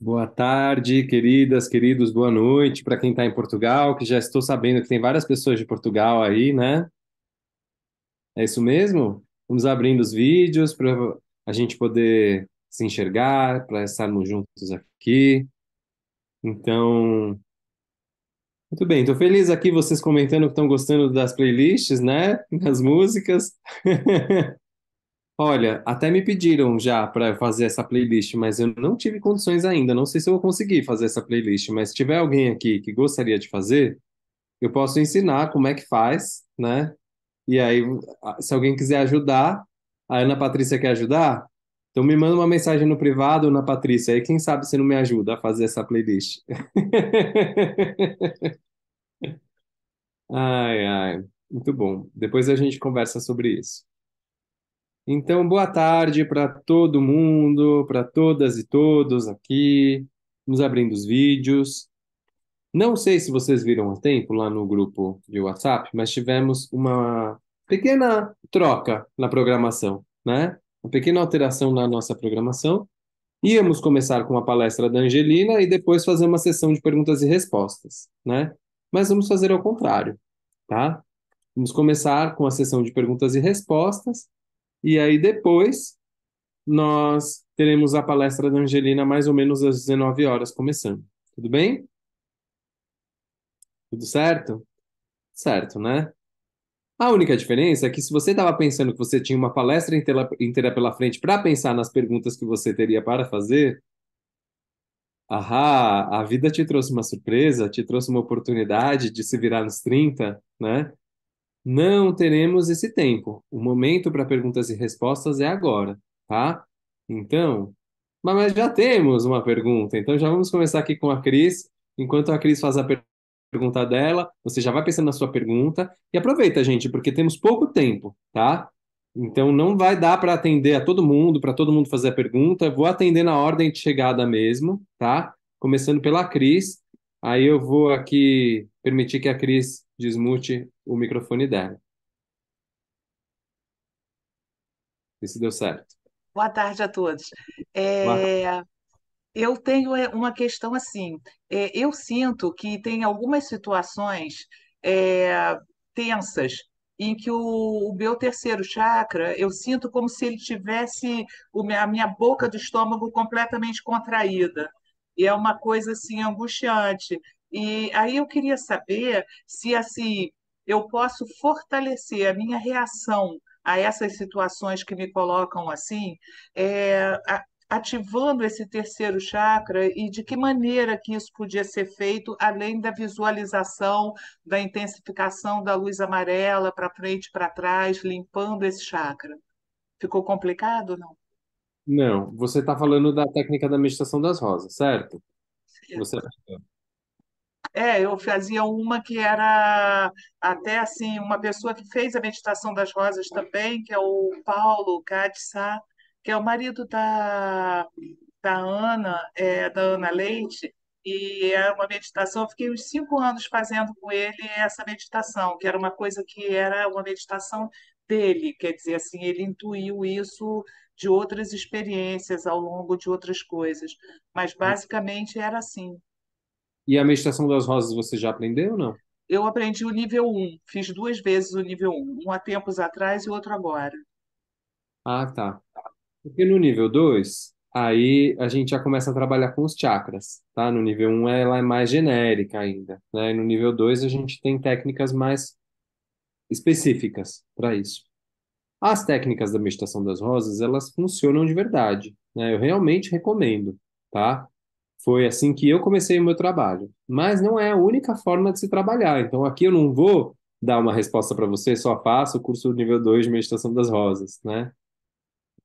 Boa tarde, queridas, queridos, boa noite para quem está em Portugal, que já estou sabendo que tem várias pessoas de Portugal aí, né? É isso mesmo? Vamos abrindo os vídeos para a gente poder se enxergar, para estarmos juntos aqui. Então, muito bem, estou feliz aqui vocês comentando que estão gostando das playlists, né? Das músicas. Olha, até me pediram já para fazer essa playlist, mas eu não tive condições ainda. Não sei se eu vou conseguir fazer essa playlist, mas se tiver alguém aqui que gostaria de fazer, eu posso ensinar como é que faz, né? E aí, se alguém quiser ajudar, a Ana Patrícia quer ajudar? Então me manda uma mensagem no privado, Ana Patrícia, aí quem sabe você não me ajuda a fazer essa playlist. Ai, ai, muito bom. Depois a gente conversa sobre isso. Então, boa tarde para todo mundo, para todas e todos aqui. Vamos abrindo os vídeos. Não sei se vocês viram a tempo lá no grupo de WhatsApp, mas tivemos uma pequena troca na programação, né? Uma pequena alteração na nossa programação. Íamos começar com a palestra da Angelina e depois fazer uma sessão de perguntas e respostas, né? Mas vamos fazer ao contrário, tá? Vamos começar com a sessão de perguntas e respostas e aí depois nós teremos a palestra da Angelina mais ou menos às 19 horas começando. Tudo bem? Tudo certo? Certo, né? A única diferença é que se você estava pensando que você tinha uma palestra inteira pela frente para pensar nas perguntas que você teria para fazer, a vida te trouxe uma surpresa, te trouxe uma oportunidade de se virar nos 30, né? Não teremos esse tempo. O momento para perguntas e respostas é agora, tá? Então, mas já temos uma pergunta, então já vamos começar aqui com a Cris. Enquanto a Cris faz a pergunta dela, você já vai pensando na sua pergunta e aproveita, gente, porque temos pouco tempo, tá? Então não vai dar para atender a todo mundo, para todo mundo fazer a pergunta. Eu vou atender na ordem de chegada mesmo, tá? Começando pela Cris. Aí eu vou aqui permitir que a Cris desmute o microfone dela. Vê se deu certo. Boa tarde a todos. Boa tarde. É, eu tenho uma questão assim. Eu sinto que tem algumas situações é, tensas em que o meu terceiro chakra, eu sinto como se ele tivesse a minha boca do estômago completamente contraída. E é uma coisa assim angustiante. E aí eu queria saber se assim eu posso fortalecer a minha reação a essas situações que me colocam assim, é, ativando esse terceiro chakra e de que maneira que isso podia ser feito, além da visualização, da intensificação da luz amarela para frente e para trás, limpando esse chakra. Ficou complicado, não? Não, você está falando da técnica da meditação das rosas, certo? Você Eu fazia uma que era até assim, uma pessoa que fez a meditação das rosas também, que é o Paulo Katsa, que é o marido da Ana, da Ana Leite, e era uma meditação. Eu fiquei uns 5 anos fazendo com ele essa meditação, que era uma coisa que era uma meditação dele, quer dizer, assim, ele intuiu isso de outras experiências ao longo de outras coisas, mas basicamente era assim. E a meditação das rosas você já aprendeu ou não? Eu aprendi o nível um, fiz 2 vezes o nível um há tempos atrás e outro agora. Ah, tá. Porque no nível 2 aí a gente já começa a trabalhar com os chakras, tá? No nível um ela é mais genérica ainda, né? E no nível 2 a gente tem técnicas mais específicas para isso. As técnicas da meditação das rosas, elas funcionam de verdade, né? Eu realmente recomendo, tá? Foi assim que eu comecei o meu trabalho. Mas não é a única forma de se trabalhar. Então aqui eu não vou dar uma resposta para você, só faça o curso nível 2 de meditação das rosas, né?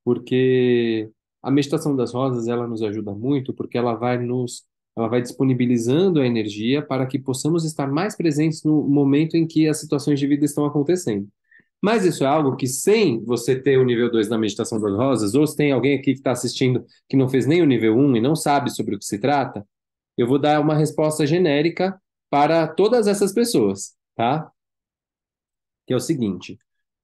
Porque a meditação das rosas, ela nos ajuda muito porque ela vai disponibilizando a energia para que possamos estar mais presentes no momento em que as situações de vida estão acontecendo. Mas isso é algo que, sem você ter o nível 2 da meditação das rosas, ou se tem alguém aqui que está assistindo que não fez nem o nível um e não sabe sobre o que se trata, eu vou dar uma resposta genérica para todas essas pessoas, tá? Que é o seguinte: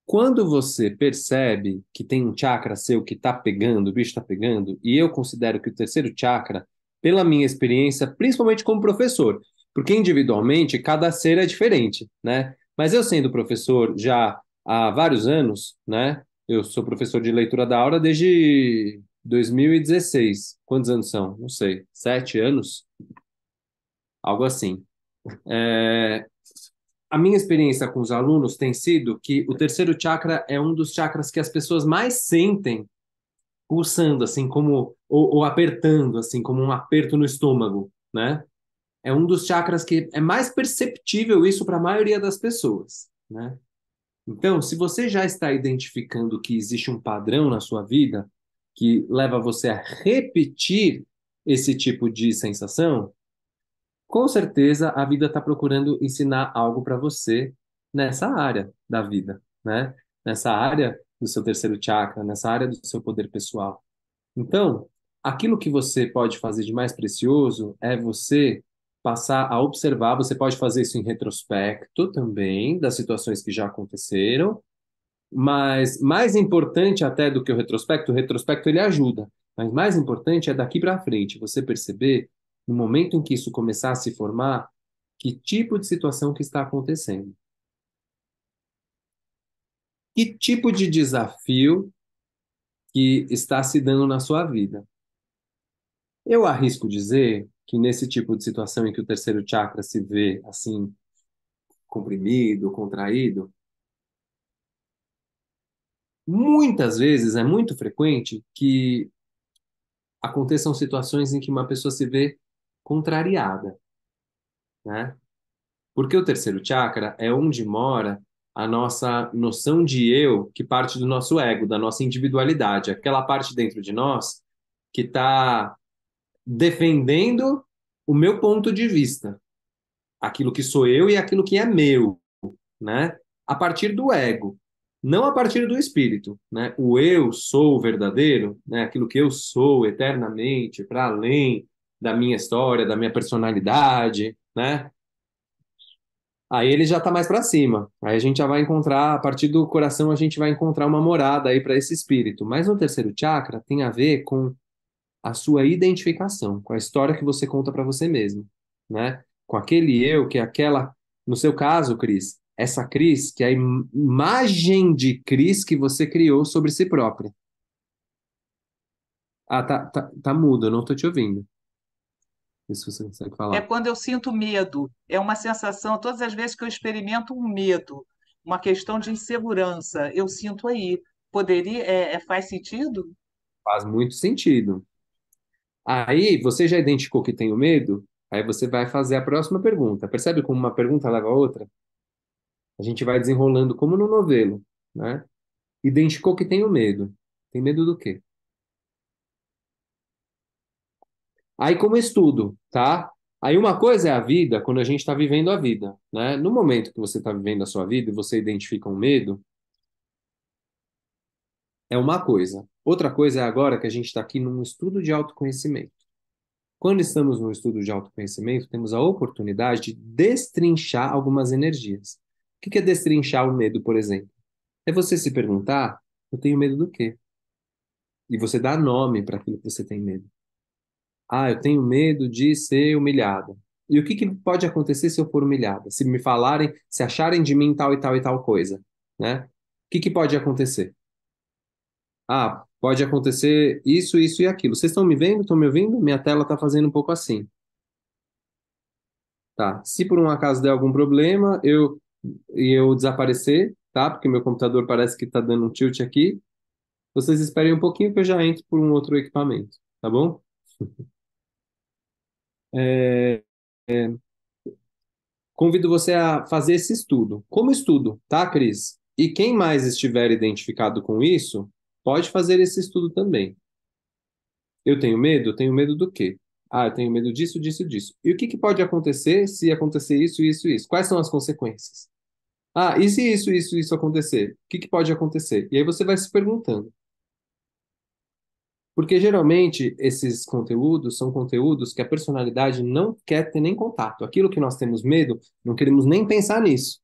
quando você percebe que tem um chakra seu que está pegando, o bicho está pegando, e eu considero que o terceiro chakra pela minha experiência, principalmente como professor, porque individualmente cada ser é diferente, né? Mas eu sendo professor já há vários anos, né? Eu sou professor de leitura da aula desde 2016. Quantos anos são? Não sei, 7 anos? Algo assim. É, a minha experiência com os alunos tem sido que o terceiro chakra é um dos chakras que as pessoas mais sentem pulsando, assim, como, ou apertando, assim, como um aperto no estômago, né? É um dos chakras que é mais perceptível isso para a maioria das pessoas, né? Então, se você já está identificando que existe um padrão na sua vida que leva você a repetir esse tipo de sensação, com certeza a vida está procurando ensinar algo para você nessa área da vida, né? Nessa área do seu terceiro chakra, nessa área do seu poder pessoal. Então, aquilo que você pode fazer de mais precioso é você passar a observar. Você pode fazer isso em retrospecto também, das situações que já aconteceram, mas mais importante até do que o retrospecto ele ajuda, mas mais importante é daqui para frente, você perceber, no momento em que isso começar a se formar, que tipo de situação que está acontecendo. Que tipo de desafio que está se dando na sua vida. Eu arrisco dizer que nesse tipo de situação em que o terceiro chakra se vê assim, comprimido, contraído, muitas vezes é muito frequente que aconteçam situações em que uma pessoa se vê contrariada, né? Porque o terceiro chakra é onde mora a nossa noção de eu, que parte do nosso ego, da nossa individualidade, aquela parte dentro de nós que está defendendo o meu ponto de vista, aquilo que sou eu e aquilo que é meu, né? A partir do ego, não a partir do espírito, né? O eu sou o verdadeiro, né? Aquilo que eu sou eternamente, para além da minha história, da minha personalidade, né? Aí ele já está mais para cima. Aí a gente já vai encontrar, a partir do coração, a gente vai encontrar uma morada aí para esse espírito. Mas no terceiro chakra tem a ver com a sua identificação, com a história que você conta para você mesmo, né? Com aquele eu, que é aquela, no seu caso, Cris, essa Cris, que é a imagem de Cris que você criou sobre si própria. Ah, tá mudo, eu não tô te ouvindo. Isso você consegue É falar. quando eu sinto medo. É uma sensação, todas as vezes que eu experimento um medo, uma questão de insegurança, eu sinto aí. Poderia, faz sentido? Faz muito sentido. Aí, você já identificou que tem o medo? Aí você vai fazer a próxima pergunta. Percebe como uma pergunta leva a outra? A gente vai desenrolando como no novelo, né? Identificou que tem o medo. Tem medo do quê? Aí, como estudo, tá? Aí, uma coisa é a vida, quando a gente está vivendo a vida, né? No momento que você está vivendo a sua vida e você identifica um medo, é uma coisa. Outra coisa é agora que a gente está aqui num estudo de autoconhecimento. Quando estamos num estudo de autoconhecimento, temos a oportunidade de destrinchar algumas energias. O que é destrinchar o medo, por exemplo? É você se perguntar: eu tenho medo do quê? E você dá nome para aquilo que você tem medo. Ah, eu tenho medo de ser humilhada. E o que pode acontecer se eu for humilhada? Se me falarem, se acharem de mim tal e tal e tal coisa, né? O que pode acontecer? Ah, pode acontecer isso, isso e aquilo. Vocês estão me vendo? Estão me ouvindo? Minha tela está fazendo um pouco assim. Tá. Se por um acaso der algum problema, eu desaparecer, tá? Porque meu computador parece que está dando um tilt aqui. Vocês esperem um pouquinho que eu já entro por um outro equipamento, tá bom? É, convido você a fazer esse estudo. Como estudo, tá, Cris? E quem mais estiver identificado com isso, pode fazer esse estudo também. Eu tenho medo? Eu tenho medo do quê? Ah, eu tenho medo disso, disso, disso. E o que pode acontecer se acontecer isso, isso, isso? Quais são as consequências? Ah, e se isso, isso acontecer? O que pode acontecer? E aí você vai se perguntando. Porque geralmente esses conteúdos são conteúdos que a personalidade não quer ter nem contato. Aquilo que nós temos medo, não queremos nem pensar nisso.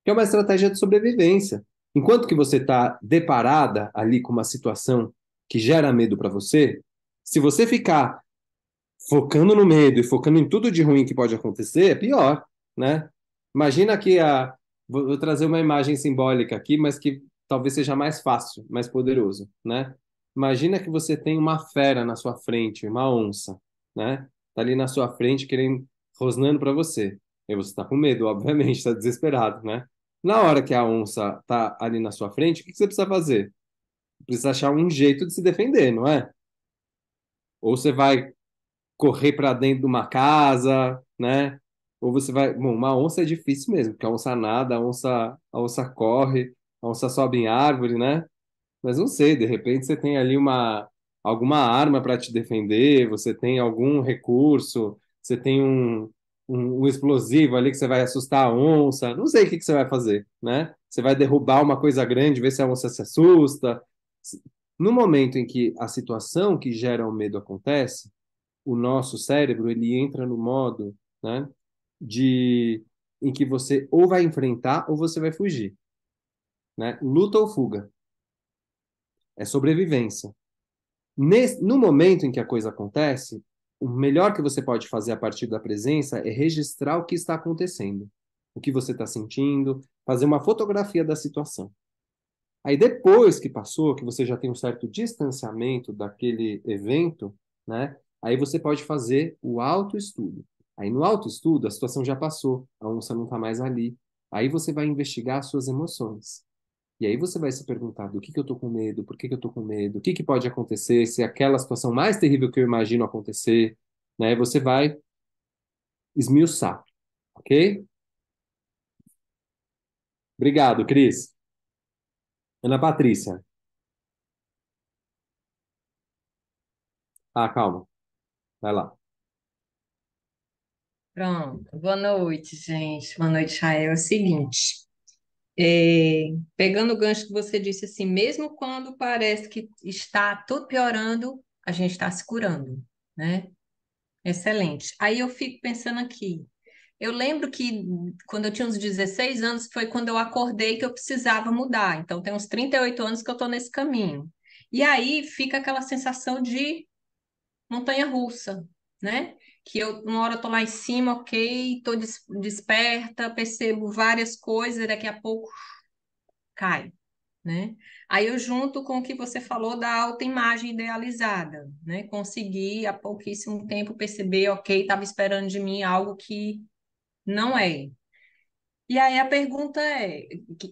Que é uma estratégia de sobrevivência. Enquanto que você está deparada ali com uma situação que gera medo para você, se você ficar focando no medo e focando em tudo de ruim que pode acontecer, é pior, né? Imagina que a. Vou trazer uma imagem simbólica aqui, mas que talvez seja mais fácil, mais poderoso, né? Imagina que você tem uma fera na sua frente, uma onça, né? Tá ali na sua frente querendo, rosnando para você. E você tá com medo, obviamente, tá desesperado, né? Na hora que a onça tá ali na sua frente, o que que você precisa fazer? Precisa achar um jeito de se defender, não é? Ou você vai correr para dentro de uma casa, né? Ou você vai. Bom, uma onça é difícil mesmo, porque a onça nada, a onça corre, a onça sobe em árvore, né? Mas não sei, de repente você tem ali alguma arma para te defender, você tem algum recurso, você tem um explosivo ali que você vai assustar a onça, não sei o que que você vai fazer, né? Você vai derrubar uma coisa grande, ver se a onça se assusta. No momento em que a situação que gera o medo acontece, o nosso cérebro ele entra no modo, né, de em que você ou vai enfrentar ou você vai fugir, né? Luta ou fuga, é sobrevivência. No momento em que a coisa acontece, o melhor que você pode fazer a partir da presença é registrar o que está acontecendo, o que você está sentindo, fazer uma fotografia da situação. Aí depois que passou, que você já tem um certo distanciamento daquele evento, né? Aí você pode fazer o autoestudo. Aí no autoestudo, a situação já passou, a onça não está mais ali. Aí você vai investigar as suas emoções. E aí você vai se perguntar do que eu tô com medo, por que que eu tô com medo, o que que pode acontecer, se é aquela situação mais terrível que eu imagino acontecer, né? Você vai esmiuçar, ok? Obrigado, Cris. Ana Patrícia. Ah, calma. Vai lá. Pronto. Boa noite, gente. Boa noite, Rael. É o seguinte, pegando o gancho que você disse assim, mesmo quando parece que está tudo piorando, a gente está se curando, né? Excelente. Aí eu fico pensando aqui. Eu lembro que quando eu tinha uns 16 anos foi quando eu acordei que eu precisava mudar. Então tem uns 38 anos que eu estou nesse caminho. E aí fica aquela sensação de montanha-russa, né? Que eu, uma hora eu tô lá em cima, ok, tô desperta, percebo várias coisas, e daqui a pouco cai, né? Aí eu junto com o que você falou da autoimagem idealizada, né? Consegui há pouquíssimo tempo perceber, ok, estava esperando de mim algo que não é. E aí a pergunta é,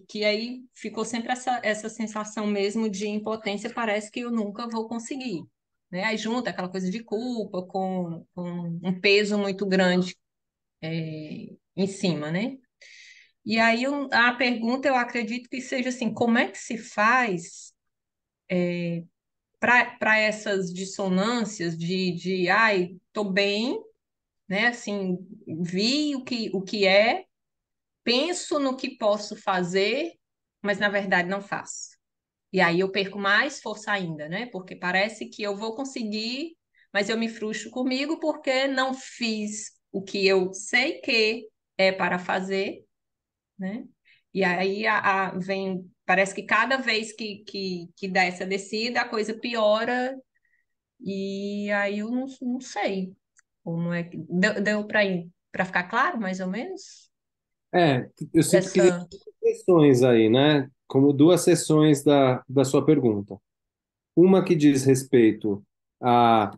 que aí ficou sempre essa sensação mesmo de impotência, parece que eu nunca vou conseguir, né? Aí junta aquela coisa de culpa com um peso muito grande em cima, né? E aí a pergunta eu acredito que seja assim, como é que se faz para essas dissonâncias ai, tô bem, né? Assim, vi o que é, penso no que posso fazer, mas na verdade não faço. E aí eu perco mais força ainda, né? Porque parece que eu vou conseguir, mas eu me frustro comigo porque não fiz o que eu sei que é para fazer, né? E aí vem, parece que cada vez que dá essa descida, a coisa piora, e aí eu não sei como é que. Deu para ficar claro, mais ou menos? É, eu sinto que tem Essa. questões aí, né? Como duas seções da sua pergunta. Uma que diz respeito a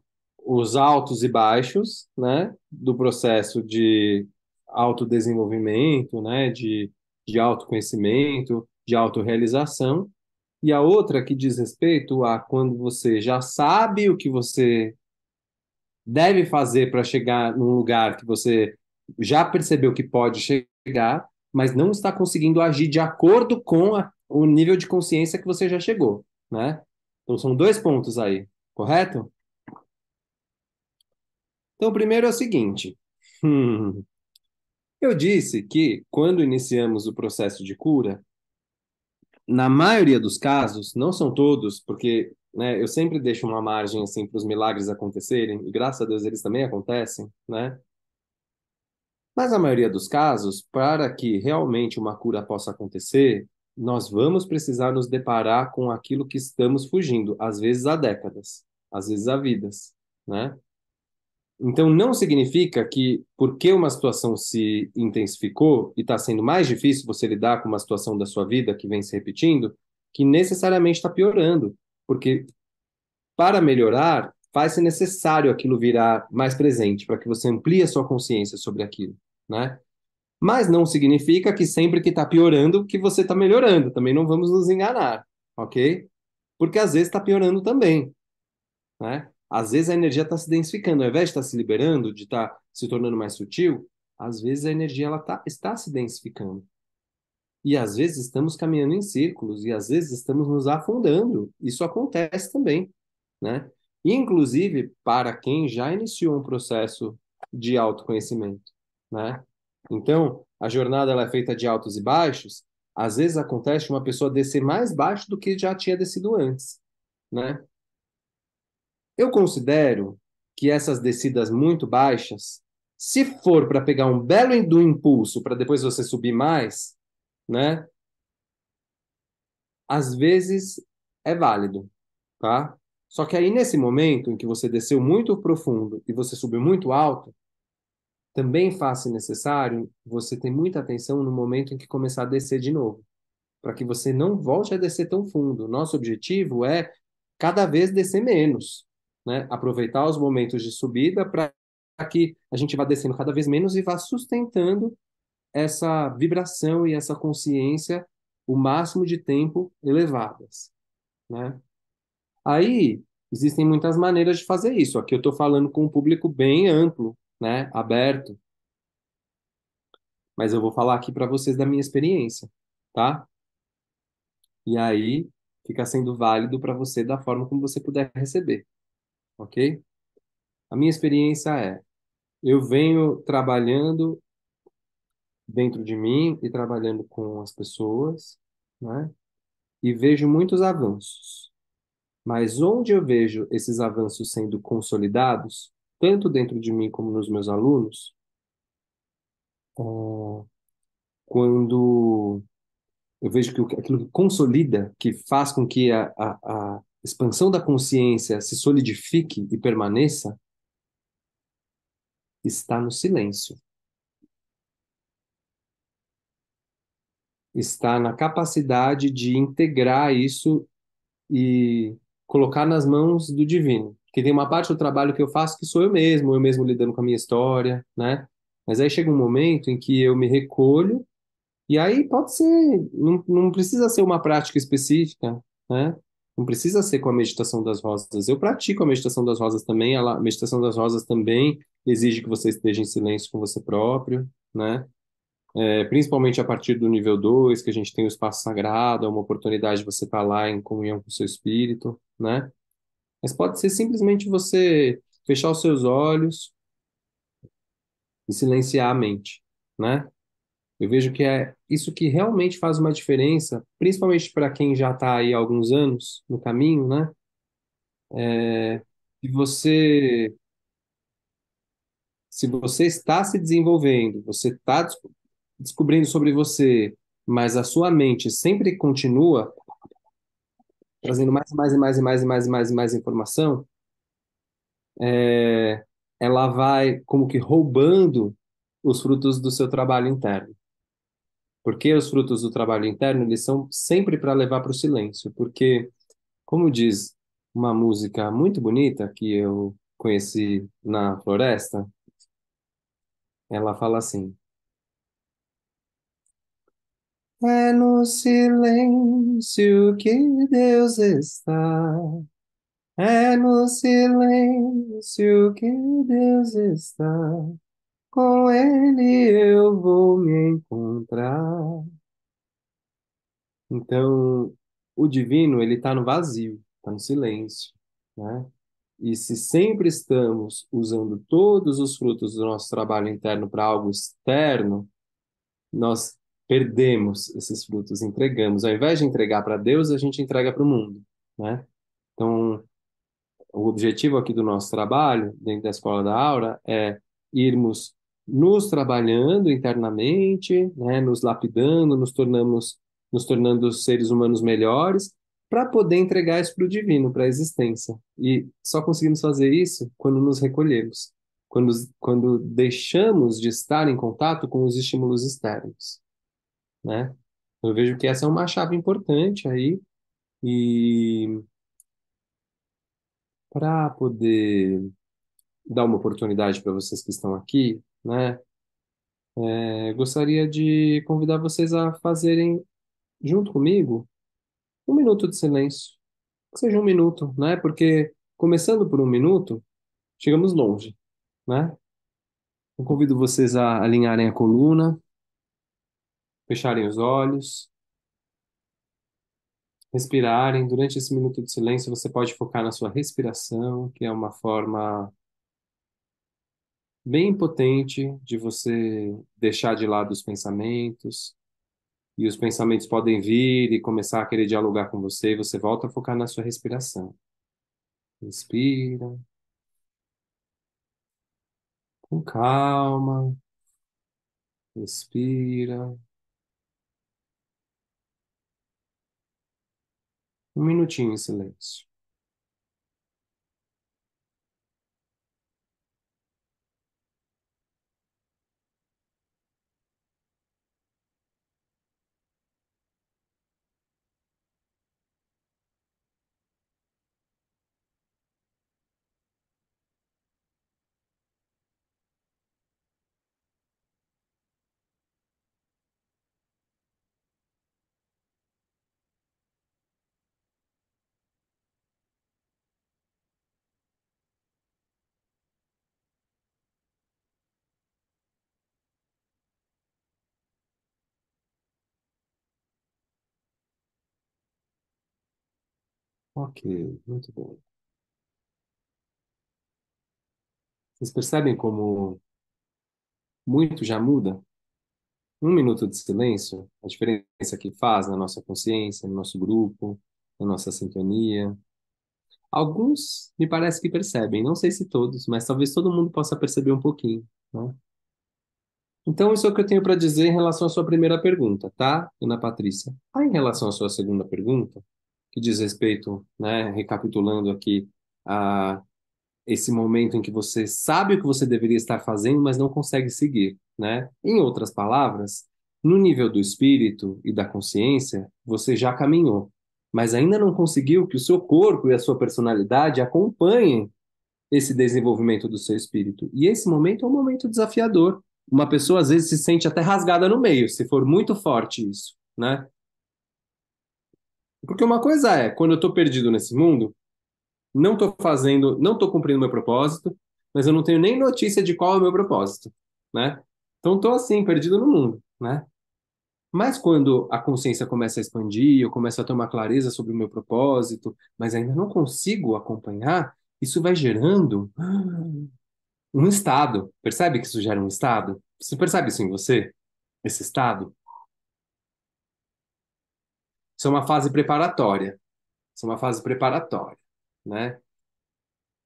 os altos e baixos, né, do processo de autodesenvolvimento, né, de autoconhecimento, de autorrealização, e a outra que diz respeito a quando você já sabe o que você deve fazer para chegar num lugar que você já percebeu que pode chegar, mas não está conseguindo agir de acordo com o nível de consciência que você já chegou, né? Então são dois pontos aí, correto? Então, o primeiro é o seguinte: hum, eu disse que quando iniciamos o processo de cura, na maioria dos casos, não são todos, porque né, eu sempre deixo uma margem assim para os milagres acontecerem, e graças a Deus eles também acontecem, né? Mas na maioria dos casos, para que realmente uma cura possa acontecer, nós vamos precisar nos deparar com aquilo que estamos fugindo, às vezes há décadas, às vezes há vidas, né? Então, não significa que, porque uma situação se intensificou e está sendo mais difícil você lidar com uma situação da sua vida que vem se repetindo, que necessariamente está piorando. Porque, para melhorar, faz-se necessário aquilo virar mais presente, para que você amplie a sua consciência sobre aquilo, né? Mas não significa que sempre que está piorando, que você está melhorando. Também não vamos nos enganar, ok? Porque às vezes está piorando também, né? Às vezes a energia está se densificando, ao invés de estar se liberando, de estar se tornando mais sutil, às vezes a energia está se densificando. E às vezes estamos caminhando em círculos, e às vezes estamos nos afundando. Isso acontece também, né? Inclusive para quem já iniciou um processo de autoconhecimento, né? Então, a jornada ela é feita de altos e baixos. Às vezes acontece de uma pessoa descer mais baixo do que já tinha descido antes, né? Eu considero que essas descidas muito baixas, se for para pegar um belo do impulso para depois você subir mais, né? Às vezes é válido, tá? Só que aí nesse momento em que você desceu muito profundo e você subiu muito alto, também faz necessário você ter muita atenção no momento em que começar a descer de novo, para que você não volte a descer tão fundo. Nosso objetivo é cada vez descer menos, né? Aproveitar os momentos de subida para que a gente vá descendo cada vez menos e vá sustentando essa vibração e essa consciência o máximo de tempo elevadas, né? Aí existem muitas maneiras de fazer isso. Aqui eu estou falando com um público bem amplo, né? Aberto, mas eu vou falar aqui para vocês da minha experiência, tá? E aí fica sendo válido para você da forma como você puder receber, ok? A minha experiência é, eu venho trabalhando dentro de mim e trabalhando com as pessoas, né? E vejo muitos avanços. Mas onde eu vejo esses avanços sendo consolidados, tanto dentro de mim como nos meus alunos, quando eu vejo que aquilo que consolida, que faz com que a expansão da consciência se solidifique e permaneça, está no silêncio. Está na capacidade de integrar isso e colocar nas mãos do divino. Porque tem uma parte do trabalho que eu faço que sou eu mesmo lidando com a minha história, né? Mas aí chega um momento em que eu me recolho, e aí pode ser, não precisa ser uma prática específica, né? Não precisa ser com a meditação das rosas. Eu pratico a meditação das rosas também, a meditação das rosas também exige que você esteja em silêncio com você próprio, né? Principalmente a partir do nível 2 que a gente tem o espaço sagrado, é uma oportunidade de você estar lá em comunhão com o seu espírito, né? Mas pode ser simplesmente você fechar os seus olhos e silenciar a mente, né? Eu vejo que é isso que realmente faz uma diferença, principalmente para quem já está aí há alguns anos no caminho, né? Se você, se você está se desenvolvendo, você está descobrindo sobre você, mas a sua mente sempre continua trazendo mais e mais e mais e mais e mais e mais e mais informação, é, ela vai como que roubando os frutos do seu trabalho interno. Porque os frutos do trabalho interno, eles são sempre para levar para o silêncio. Porque, como diz uma música muito bonita que eu conheci na floresta, ela fala assim: é no silêncio que Deus está. É no silêncio que Deus está. Com Ele eu vou me encontrar. Então, o divino, ele está no vazio, está no silêncio, né? E se sempre estamos usando todos os frutos do nosso trabalho interno para algo externo, nós perdemos esses frutos, entregamos. Ao invés de entregar para Deus, a gente entrega para o mundo, né? Então, o objetivo aqui do nosso trabalho, dentro da Escola da Aura, é irmos nos trabalhando internamente, né, nos lapidando, nos tornando seres humanos melhores, para poder entregar isso para o divino, para a existência. E só conseguimos fazer isso quando nos recolhemos, quando, quando deixamos de estar em contato com os estímulos externos, né? Eu vejo que essa é uma chave importante aí, e para poder dar uma oportunidade para vocês que estão aqui, né? Gostaria de convidar vocês a fazerem, junto comigo, um minuto de silêncio. Que seja um minuto, né? Porque começando por um minuto, chegamos longe, né? Eu convido vocês a alinharem a coluna, fecharem os olhos, respirarem. Durante esse minuto de silêncio, você pode focar na sua respiração, que é uma forma bem potente de você deixar de lado os pensamentos. E os pensamentos podem vir e começar a querer dialogar com você, e você volta a focar na sua respiração. Inspira, com calma, expira. Um minutinho em silêncio. Ok, muito bom. Vocês percebem como muito já muda? Um minuto de silêncio, a diferença que faz na nossa consciência, no nosso grupo, na nossa sintonia. Alguns me parece que percebem, não sei se todos, mas talvez todo mundo possa perceber um pouquinho, né? Então, isso é o que eu tenho para dizer em relação à sua primeira pergunta, tá, Ana Patrícia? Em relação à sua segunda pergunta, que diz respeito, né, recapitulando aqui, a esse momento em que você sabe o que você deveria estar fazendo, mas não consegue seguir, né? Em outras palavras, no nível do espírito e da consciência, você já caminhou, mas ainda não conseguiu que o seu corpo e a sua personalidade acompanhem esse desenvolvimento do seu espírito. E esse momento é um momento desafiador. Uma pessoa às vezes se sente até rasgada no meio, se for muito forte isso, né? Porque uma coisa é, quando eu estou perdido nesse mundo, não estou fazendo, não estou cumprindo meu propósito, mas eu não tenho nem notícia de qual é o meu propósito, né? Então estou assim, perdido no mundo, né? Mas quando a consciência começa a expandir, eu começo a ter uma clareza sobre o meu propósito, mas ainda não consigo acompanhar, isso vai gerando um estado. Percebe que isso gera um estado? Você percebe isso em você? Esse estado? Isso é uma fase preparatória. Isso é uma fase preparatória, né?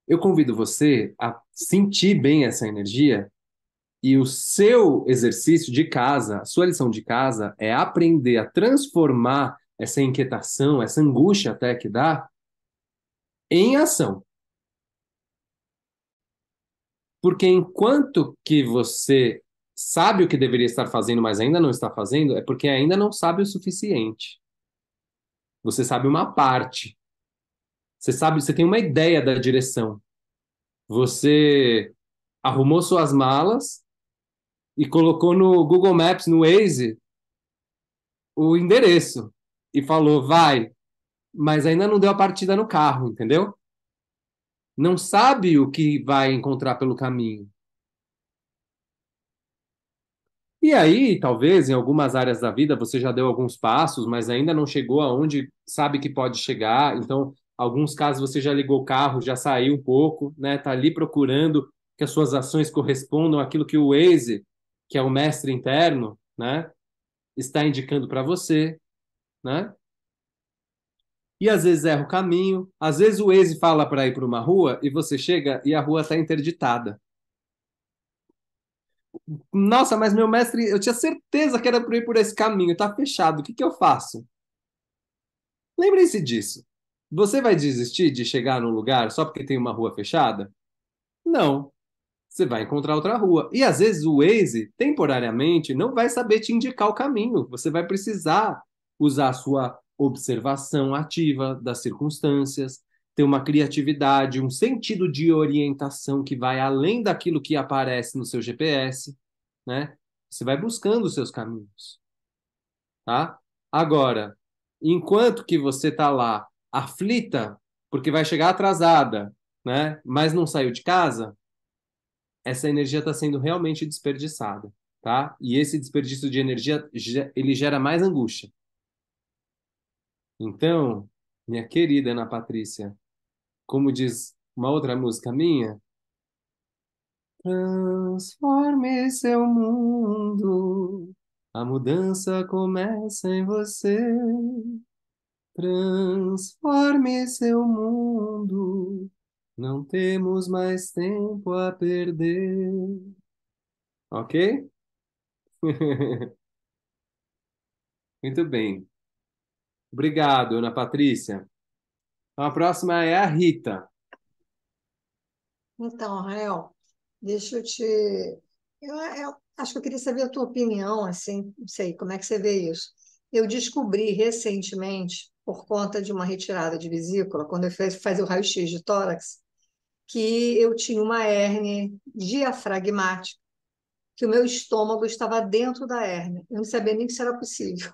Eu convido você a sentir bem essa energia. E o seu exercício de casa, a sua lição de casa, é aprender a transformar essa inquietação, essa angústia até que dá, em ação. Porque enquanto que você sabe o que deveria estar fazendo, mas ainda não está fazendo, é porque ainda não sabe o suficiente. Você sabe uma parte. Você sabe, você tem uma ideia da direção. Você arrumou suas malas e colocou no Google Maps, no Waze, o endereço e falou, vai, mas ainda não deu a partida no carro, entendeu? Não sabe o que vai encontrar pelo caminho. E aí, talvez, em algumas áreas da vida, você já deu alguns passos, mas ainda não chegou aonde sabe que pode chegar. Então, alguns casos você já ligou o carro, já saiu um pouco, né? Tá ali procurando que as suas ações correspondam àquilo que o Waze, que é o mestre interno, né, está indicando para você, né? E às vezes erra o caminho, às vezes o Waze fala para ir para uma rua e você chega e a rua está interditada. Nossa, mas meu mestre, eu tinha certeza que era para ir por esse caminho, tá fechado, o que que eu faço? Lembre-se disso. Você vai desistir de chegar num lugar só porque tem uma rua fechada? Não. você vai encontrar outra rua. E às vezes o Waze, temporariamente, não vai saber te indicar o caminho. Você vai precisar usar a sua observação ativa das circunstâncias, ter uma criatividade, um sentido de orientação que vai além daquilo que aparece no seu GPS, né? Você vai buscando os seus caminhos, tá? Agora, enquanto que você está lá aflita, porque vai chegar atrasada, né? Mas não saiu de casa, essa energia está sendo realmente desperdiçada, tá? E esse desperdício de energia, ele gera mais angústia. Então, minha querida Ana Patrícia, como diz uma outra música minha, transforme seu mundo, a mudança começa em você. Transforme seu mundo, não temos mais tempo a perder. Ok? Muito bem. Obrigado, Ana Patrícia. Então, a próxima é a Rita. Então, Rael, deixa eu te. Eu acho que eu queria saber a tua opinião, assim, não sei, como é que você vê isso. Eu descobri recentemente, por conta de uma retirada de vesícula, quando eu fui fazer o raio-x de tórax, que eu tinha uma hérnia diafragmática, que o meu estômago estava dentro da hérnia. Eu não sabia nem que isso era possível,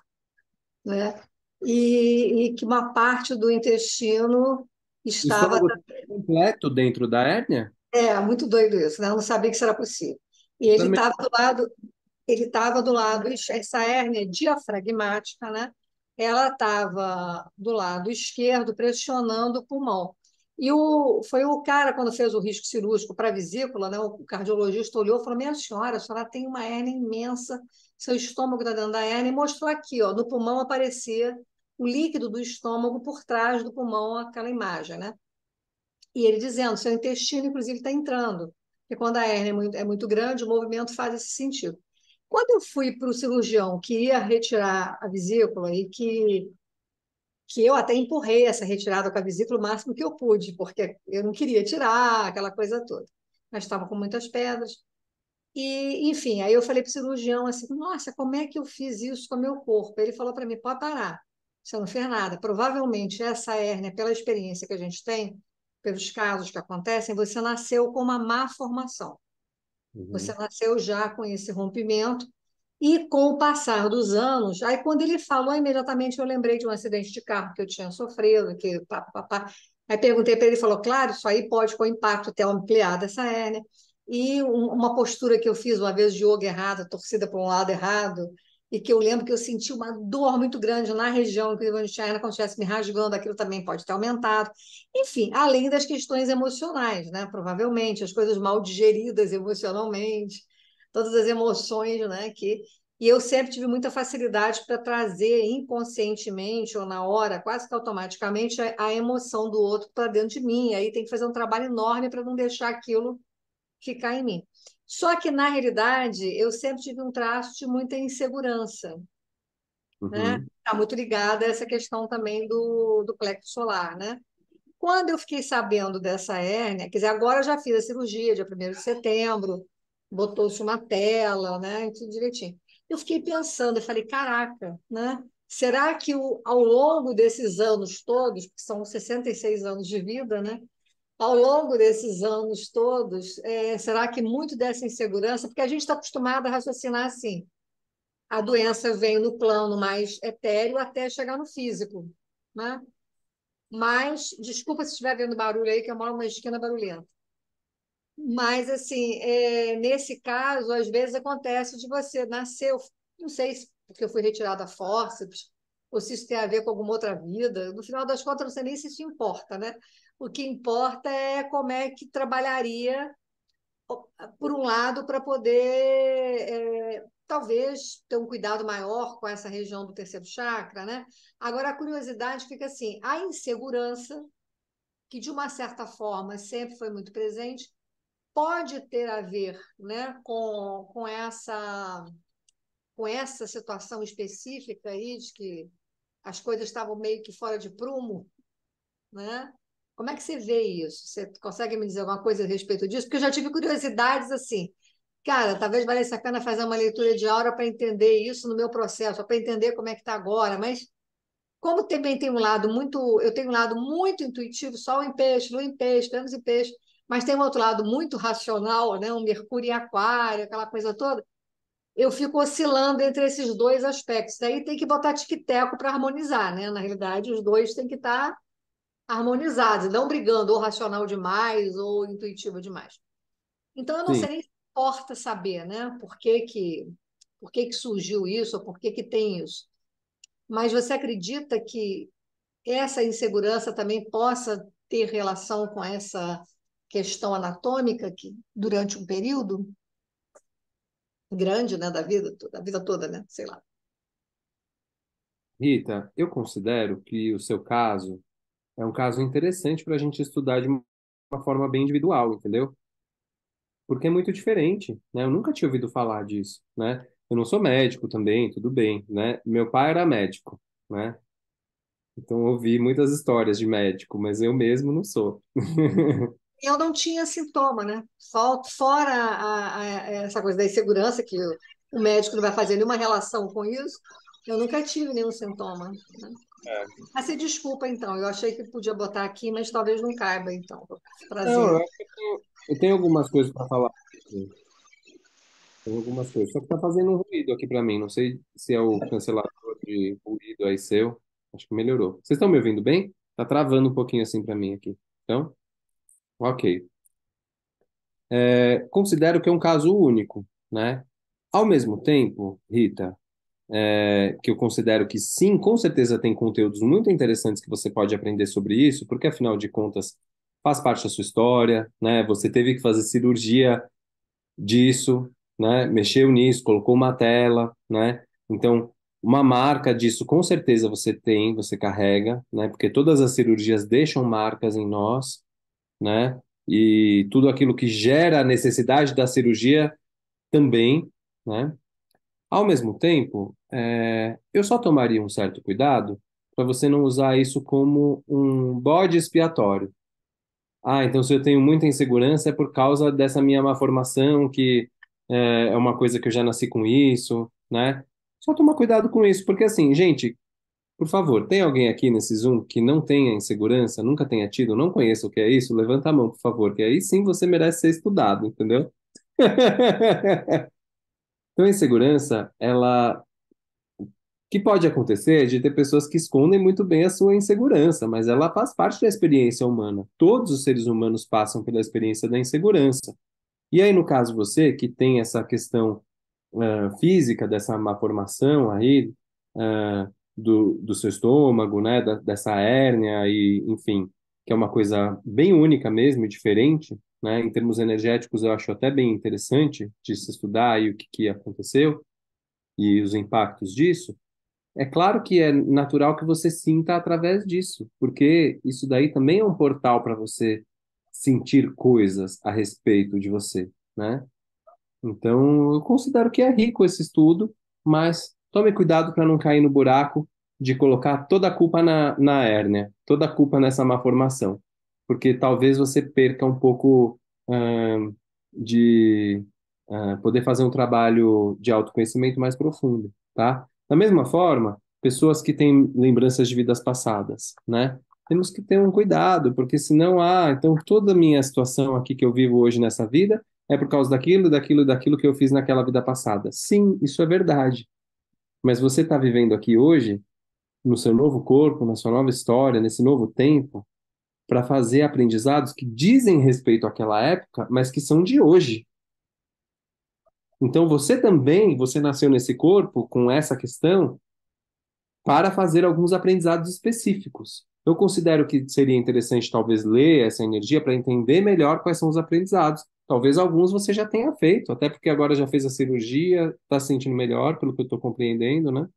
né? E que uma parte do intestino O estava. estômago completo dentro da hérnia? É, muito doido isso, né? Eu não sabia que isso era possível. E Também. ele estava do lado, essa hérnia diafragmática, né? Ela estava do lado esquerdo, pressionando o pulmão. Foi o cara, quando fez o risco cirúrgico para a vesícula, né? O cardiologista olhou e falou: Minha senhora, a senhora tem uma hérnia imensa, seu estômago está dentro da hérnia, e mostrou aqui, ó, no pulmão aparecia o líquido do estômago por trás do pulmão, aquela imagem, né? E ele dizendo, seu intestino, inclusive, está entrando. Porque quando a hérnia é muito grande, o movimento faz esse sentido. Quando eu fui para o cirurgião que ia retirar a vesícula e que eu até empurrei essa retirada com a vesícula o máximo que eu pude, porque eu não queria tirar aquela coisa toda. Mas estava com muitas pedras. E, enfim, aí eu falei para o cirurgião assim, nossa, como é que eu fiz isso com o meu corpo? Ele falou para mim, pode parar, você não fez nada. Provavelmente essa hérnia, pela experiência que a gente tem, pelos casos que acontecem, você nasceu com uma má formação. Você Uhum. nasceu já com esse rompimento e com o passar dos anos, aí quando ele falou, imediatamente eu lembrei de um acidente de carro que eu tinha sofrido, que pá, pá, pá. Aí perguntei para ele, ele falou, claro, isso aí pode com impacto ter ampliado essa hérnia. E uma postura que eu fiz uma vez de yoga errada, torcida para um lado errado, e que eu lembro que eu senti uma dor muito grande na região, inclusive onde tinha a hérnia, como se estivesse me rasgando, aquilo também pode ter aumentado. Enfim, além das questões emocionais, né? Provavelmente, as coisas mal digeridas emocionalmente, todas as emoções, né? E eu sempre tive muita facilidade para trazer inconscientemente ou na hora, quase que automaticamente, a emoção do outro para dentro de mim. Aí tem que fazer um trabalho enorme para não deixar aquilo ficar em mim. Só que, na realidade, eu sempre tive um traço de muita insegurança, né? Uhum. Está muito ligada a essa questão também do plexo solar, né? Quando eu fiquei sabendo dessa hérnia, quer dizer, agora eu já fiz a cirurgia, dia 1º de setembro, botou-se uma tela, né, e tudo direitinho. Eu fiquei pensando, eu falei, caraca, né? Será que ao longo desses anos todos, que são 66 anos de vida, né? Ao longo desses anos todos, será que muito dessa insegurança, porque a gente está acostumado a raciocinar assim, a doença vem no plano mais etéreo até chegar no físico, né? Mas, desculpa se estiver vendo barulho aí, que eu moro numa esquina barulhenta. Mas, assim, nesse caso, às vezes acontece de você nascer, não sei se porque eu fui retirada a fórceps, ou se isso tem a ver com alguma outra vida. No final das contas, não sei nem se isso importa, né? O que importa é como é que trabalharia, por um lado, para poder, talvez, ter um cuidado maior com essa região do terceiro chakra, né? Agora, a curiosidade fica assim, a insegurança que de uma certa forma sempre foi muito presente, pode ter a ver, né, com essa situação específica aí de que as coisas estavam meio que fora de prumo, né? Como é que você vê isso? Você consegue me dizer alguma coisa a respeito disso? Porque eu já tive curiosidades assim. Cara, talvez valesse a pena fazer uma leitura de aura para entender isso no meu processo, para entender como é que está agora. Mas como também tem um lado muito, eu tenho um lado muito intuitivo, Sol em peixe, Lua em peixe, Vênus em peixe, mas tem um outro lado muito racional, né? Um Mercúrio em aquário, aquela coisa toda. Eu fico oscilando entre esses dois aspectos. Daí tem que botar tique-teco para harmonizar, né? Na realidade, os dois têm que estar harmonizados, não brigando, ou racional demais, ou intuitivo demais. Então, eu não Sim. sei nem se importa saber, né? Por que que surgiu isso, ou por que que tem isso. Mas você acredita que essa insegurança também possa ter relação com essa questão anatômica que durante um período grande, né, da vida toda, né? Sei lá. Rita, eu considero que o seu caso é um caso interessante para a gente estudar de uma forma bem individual, entendeu? Porque é muito diferente, né? Eu nunca tinha ouvido falar disso, né? Eu não sou médico também, tudo bem, né? Meu pai era médico, né? Então eu ouvi muitas histórias de médico, mas eu mesmo não sou. Eu não tinha sintoma, né? Fora essa coisa da insegurança, que o médico não vai fazer nenhuma relação com isso, eu nunca tive nenhum sintoma, né? Mas se desculpa, então, eu achei que podia botar aqui, mas talvez não caiba, então, vou Não, trazer. eu tenho algumas coisas para falar. Tem algumas coisas. Só que tá fazendo um ruído aqui para mim. Não sei se é o cancelador de ruído aí seu. Acho que melhorou. Vocês estão me ouvindo bem? Tá travando um pouquinho assim para mim aqui. Então, ok. Considero que é um caso único, né? Ao mesmo tempo, Rita, que eu considero que sim, com certeza tem conteúdos muito interessantes que você pode aprender sobre isso, porque afinal de contas faz parte da sua história, né? Você teve que fazer cirurgia disso, né? Mexeu nisso, colocou uma tela, né? Então, uma marca disso com certeza você tem, você carrega, né? Porque todas as cirurgias deixam marcas em nós, né? E tudo aquilo que gera a necessidade da cirurgia também, né? Ao mesmo tempo, eu só tomaria um certo cuidado para você não usar isso como um bode expiatório. Ah, então se eu tenho muita insegurança é por causa dessa minha má formação, que é uma coisa que eu já nasci com isso, né? Só tomar cuidado com isso, porque assim, gente, por favor, tem alguém aqui nesse Zoom que não tenha insegurança, nunca tenha tido, não conheça o que é isso? Levanta a mão, por favor, que aí sim você merece ser estudado, entendeu? Então, a insegurança, ela que pode acontecer é de ter pessoas que escondem muito bem a sua insegurança, mas ela faz parte da experiência humana. Todos os seres humanos passam pela experiência da insegurança. E aí, no caso você, que tem essa questão física dessa malformação aí, do seu estômago, né, dessa hérnia e, enfim, que é uma coisa bem única mesmo e diferente, né, em termos energéticos eu acho até bem interessante de se estudar aí o que aconteceu e os impactos disso. É claro que é natural que você sinta através disso, porque isso daí também é um portal para você sentir coisas a respeito de você, né? Então, eu considero que é rico esse estudo, mas tome cuidado para não cair no buraco de colocar toda a culpa na hérnia, toda a culpa nessa má formação, porque talvez você perca um pouco de poder fazer um trabalho de autoconhecimento mais profundo, tá? Da mesma forma, pessoas que têm lembranças de vidas passadas, né? Temos que ter um cuidado, porque senão, então toda a minha situação aqui que eu vivo hoje nessa vida é por causa daquilo, daquilo e daquilo que eu fiz naquela vida passada. Sim, isso é verdade. Mas você está vivendo aqui hoje, no seu novo corpo, na sua nova história, nesse novo tempo, para fazer aprendizados que dizem respeito àquela época, mas que são de hoje. Então você também, você nasceu nesse corpo com essa questão para fazer alguns aprendizados específicos. Eu considero que seria interessante talvez ler essa energia para entender melhor quais são os aprendizados. Talvez alguns você já tenha feito, até porque agora já fez a cirurgia, está se sentindo melhor, pelo que eu estou compreendendo, né?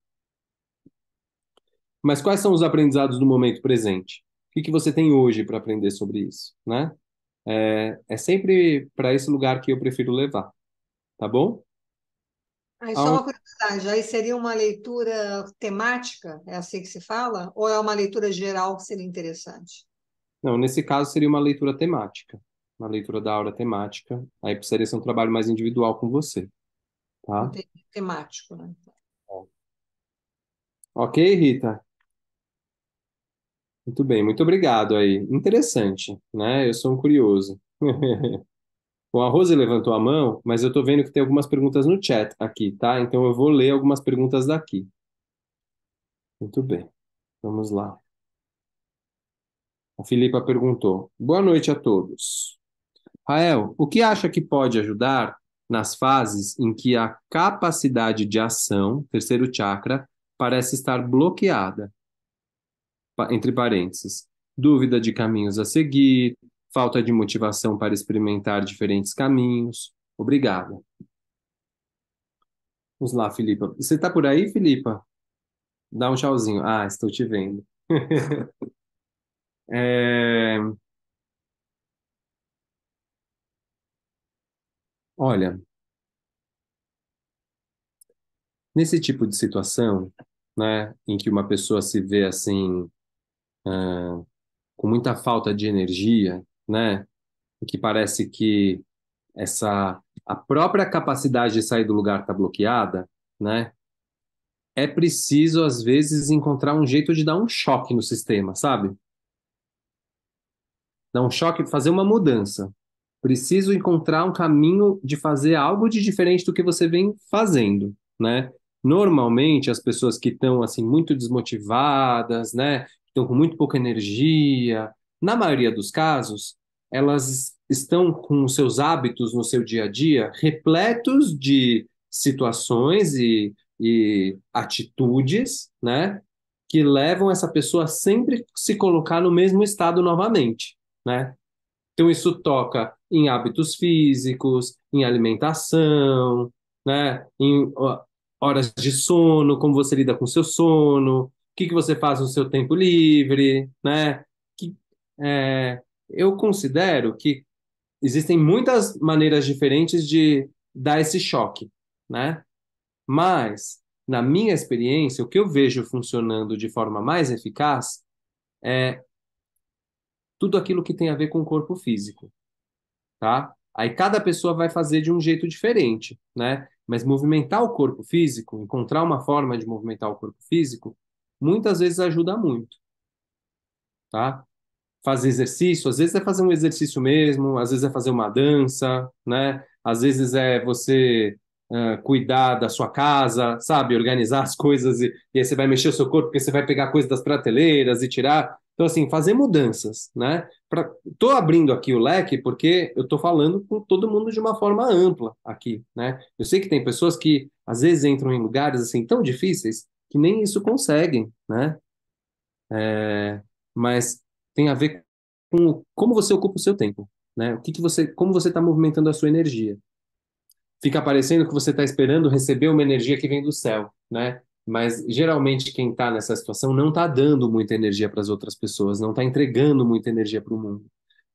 Mas quais são os aprendizados do momento presente? O que você tem hoje para aprender sobre isso, né? É sempre para esse lugar que eu prefiro levar, tá bom? Aí só Aonde uma curiosidade, aí seria uma leitura temática, é assim que se fala? Ou é uma leitura geral que seria interessante? Não, nesse caso seria uma leitura temática. Uma leitura da aura temática. Aí precisaria ser um trabalho mais individual com você, tá? Temático, né? Ok, Rita? Muito bem, muito obrigado aí. Interessante, né? Eu sou um curioso. Bom, a Rose levantou a mão, mas eu tô vendo que tem algumas perguntas no chat aqui, tá? Então eu vou ler algumas perguntas daqui. Muito bem, vamos lá. A Filipa perguntou: Boa noite a todos. Rael, o que acha que pode ajudar nas fases em que a capacidade de ação, terceiro chakra, parece estar bloqueada? Entre parênteses, dúvida de caminhos a seguir, falta de motivação para experimentar diferentes caminhos. Obrigada. Vamos lá, Filipa. Você está por aí, Filipa? Dá um tchauzinho. Ah, estou te vendo. É, olha, nesse tipo de situação, né, em que uma pessoa se vê assim, com muita falta de energia, né, e que parece que a própria capacidade de sair do lugar está bloqueada, né? É preciso, às vezes, encontrar um jeito de dar um choque no sistema, sabe? Dar um choque, fazer uma mudança. Preciso encontrar um caminho de fazer algo de diferente do que você vem fazendo, né? Normalmente, as pessoas que estão, assim, muito desmotivadas, né? Estão com muito pouca energia, na maioria dos casos, elas estão com os seus hábitos no seu dia a dia repletos de situações e atitudes, né? Que levam essa pessoa a sempre se colocar no mesmo estado novamente, né? Então, isso toca em hábitos físicos, em alimentação, né? Em horas de sono, como você lida com o seu sono, o que que você faz no seu tempo livre, né? Que, eu considero que existem muitas maneiras diferentes de dar esse choque, né? Mas, na minha experiência, o que eu vejo funcionando de forma mais eficaz é tudo aquilo que tem a ver com o corpo físico, tá? Aí cada pessoa vai fazer de um jeito diferente, né? Mas movimentar o corpo físico, encontrar uma forma de movimentar o corpo físico, muitas vezes ajuda muito, tá? Fazer exercício, às vezes é fazer um exercício mesmo, às vezes é fazer uma dança, né? Às vezes é você cuidar da sua casa, sabe? Organizar as coisas e aí você vai mexer o seu corpo porque você vai pegar coisas das prateleiras e tirar. Então, assim, fazer mudanças, né? Tô abrindo aqui o leque porque eu tô falando com todo mundo de uma forma ampla aqui, né? Eu sei que tem pessoas que às vezes entram em lugares assim tão difíceis que nem isso conseguem, né? Mas tem a ver com como você ocupa o seu tempo, né? O que que você, como você está movimentando a sua energia. Fica parecendo que você está esperando receber uma energia que vem do céu, né? Mas geralmente quem está nessa situação não está dando muita energia para as outras pessoas, não está entregando muita energia para o mundo.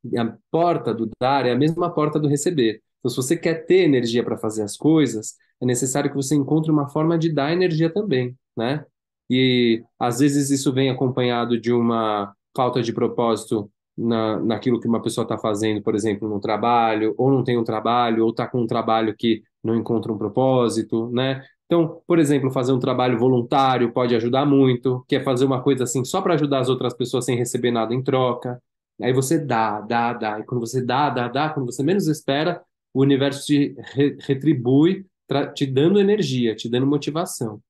E a porta do dar é a mesma porta do receber. Então, se você quer ter energia para fazer as coisas, é necessário que você encontre uma forma de dar energia também, né? E às vezes isso vem acompanhado de uma falta de propósito naquilo que uma pessoa está fazendo, por exemplo, no trabalho, ou não tem um trabalho, ou está com um trabalho que não encontra um propósito, né? Então, por exemplo, fazer um trabalho voluntário pode ajudar muito, que é fazer uma coisa assim só para ajudar as outras pessoas sem receber nada em troca. Aí você dá, dá, dá. E quando você dá, quando você menos espera, o universo te retribui, te dando energia, te dando motivação.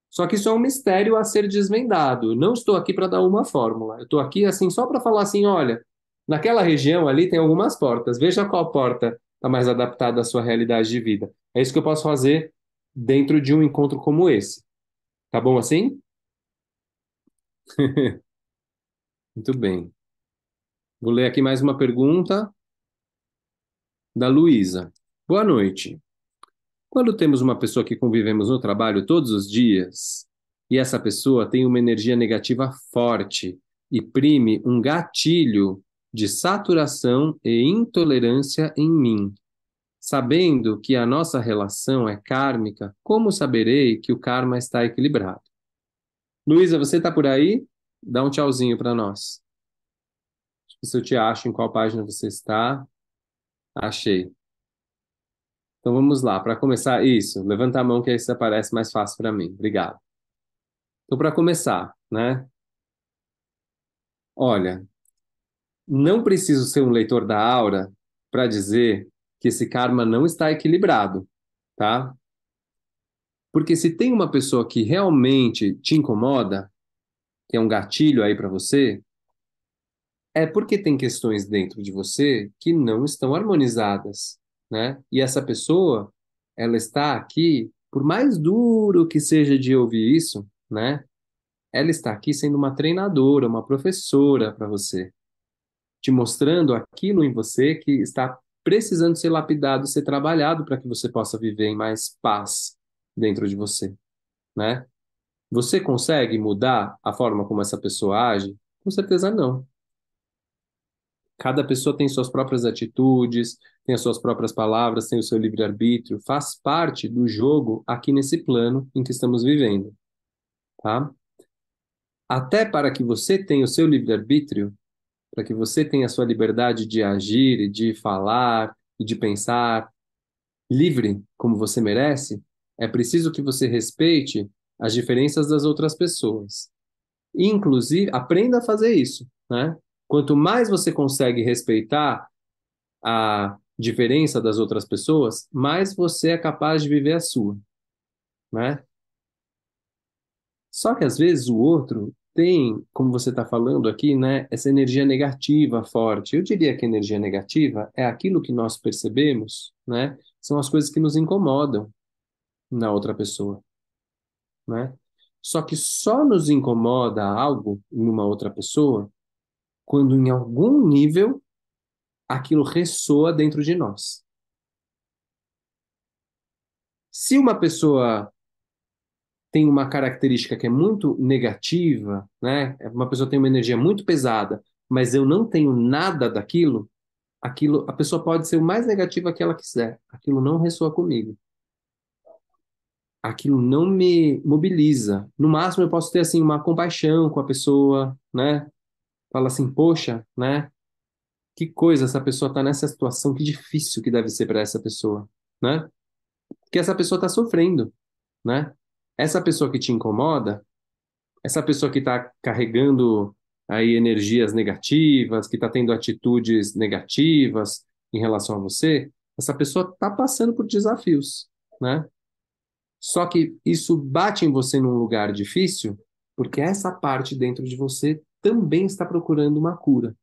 Só que isso é um mistério a ser desvendado. Não estou aqui para dar uma fórmula. Eu estou aqui assim só para falar assim, olha, naquela região ali tem algumas portas. Veja qual porta está mais adaptada à sua realidade de vida. É isso que eu posso fazer dentro de um encontro como esse. Tá bom assim? Muito bem. Vou ler aqui mais uma pergunta da Luísa. Boa noite. Quando temos uma pessoa que convivemos no trabalho todos os dias, e essa pessoa tem uma energia negativa forte e prime um gatilho de saturação e intolerância em mim, sabendo que a nossa relação é kármica, como saberei que o karma está equilibrado? Luísa, você está por aí? Dá um tchauzinho para nós. Se eu te acho, em qual página você está? Achei. Então vamos lá. Para começar, isso. Levanta a mão que aí isso aparece mais fácil para mim. Obrigado. Então, para começar, né? Olha, não preciso ser um leitor da aura para dizer que esse karma não está equilibrado, tá? Porque se tem uma pessoa que realmente te incomoda, que é um gatilho aí para você, é porque tem questões dentro de você que não estão harmonizadas, né? E essa pessoa, ela está aqui, por mais duro que seja de ouvir isso, né? Ela está aqui sendo uma treinadora, uma professora para você, te mostrando aquilo em você que está precisando ser lapidado, ser trabalhado para que você possa viver em mais paz dentro de você, né? Você consegue mudar a forma como essa pessoa age? Com certeza não. Cada pessoa tem suas próprias atitudes, tem as suas próprias palavras, tem o seu livre-arbítrio, faz parte do jogo aqui nesse plano em que estamos vivendo, tá? Até para que você tenha o seu livre-arbítrio, para que você tenha a sua liberdade de agir e de falar e de pensar livre como você merece, é preciso que você respeite as diferenças das outras pessoas. E, inclusive, aprenda a fazer isso, né? Quanto mais você consegue respeitar a diferença das outras pessoas, mais você é capaz de viver a sua, né? Só que às vezes o outro tem, como você está falando aqui, né, essa energia negativa forte. Eu diria que energia negativa é aquilo que nós percebemos, né? São as coisas que nos incomodam na outra pessoa, né? Só que só nos incomoda algo em uma outra pessoa quando em algum nível aquilo ressoa dentro de nós. Se uma pessoa tem uma característica que é muito negativa, né? Uma pessoa tem uma energia muito pesada, mas eu não tenho nada daquilo, aquilo, a pessoa pode ser o mais negativa que ela quiser, aquilo não ressoa comigo. Aquilo não me mobiliza. No máximo eu posso ter assim uma compaixão com a pessoa, né? Fala assim, poxa, né? Que coisa essa pessoa está nessa situação, que difícil que deve ser para essa pessoa, né? Porque essa pessoa está sofrendo, né? Essa pessoa que te incomoda, essa pessoa que está carregando aí energias negativas, que está tendo atitudes negativas em relação a você, essa pessoa está passando por desafios, né? Só que isso bate em você num lugar difícil, porque essa parte dentro de você também está procurando uma cura.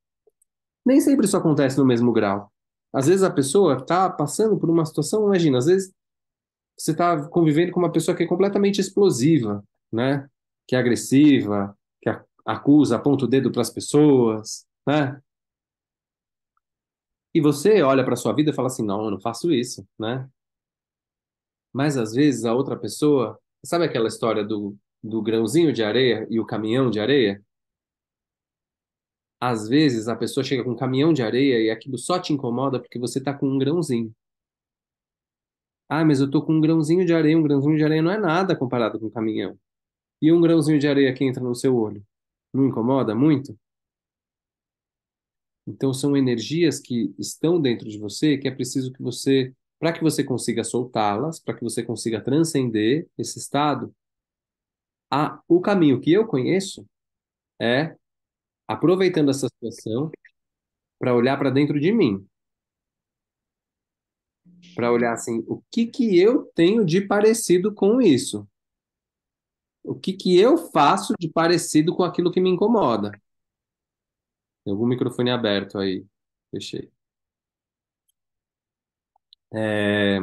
Nem sempre isso acontece no mesmo grau. Às vezes a pessoa está passando por uma situação, imagina, às vezes você está convivendo com uma pessoa que é completamente explosiva, né? Que é agressiva, que acusa, aponta o dedo para as pessoas, né? E você olha para sua vida e fala assim, não, eu não faço isso, né? Mas às vezes a outra pessoa, sabe aquela história do grãozinho de areia e o caminhão de areia? Às vezes a pessoa chega com um caminhão de areia e aquilo só te incomoda porque você está com um grãozinho. Ah, mas eu tô com um grãozinho de areia. Um grãozinho de areia não é nada comparado com um caminhão. E um grãozinho de areia que entra no seu olho, não incomoda muito? Então são energias que estão dentro de você que é preciso que você, para que você consiga soltá-las, para que você consiga transcender esse estado, o caminho que eu conheço é aproveitando essa situação para olhar para dentro de mim, para olhar assim, o que que eu tenho de parecido com isso? O que que eu faço de parecido com aquilo que me incomoda? Tem algum microfone aberto aí? Fechei. É,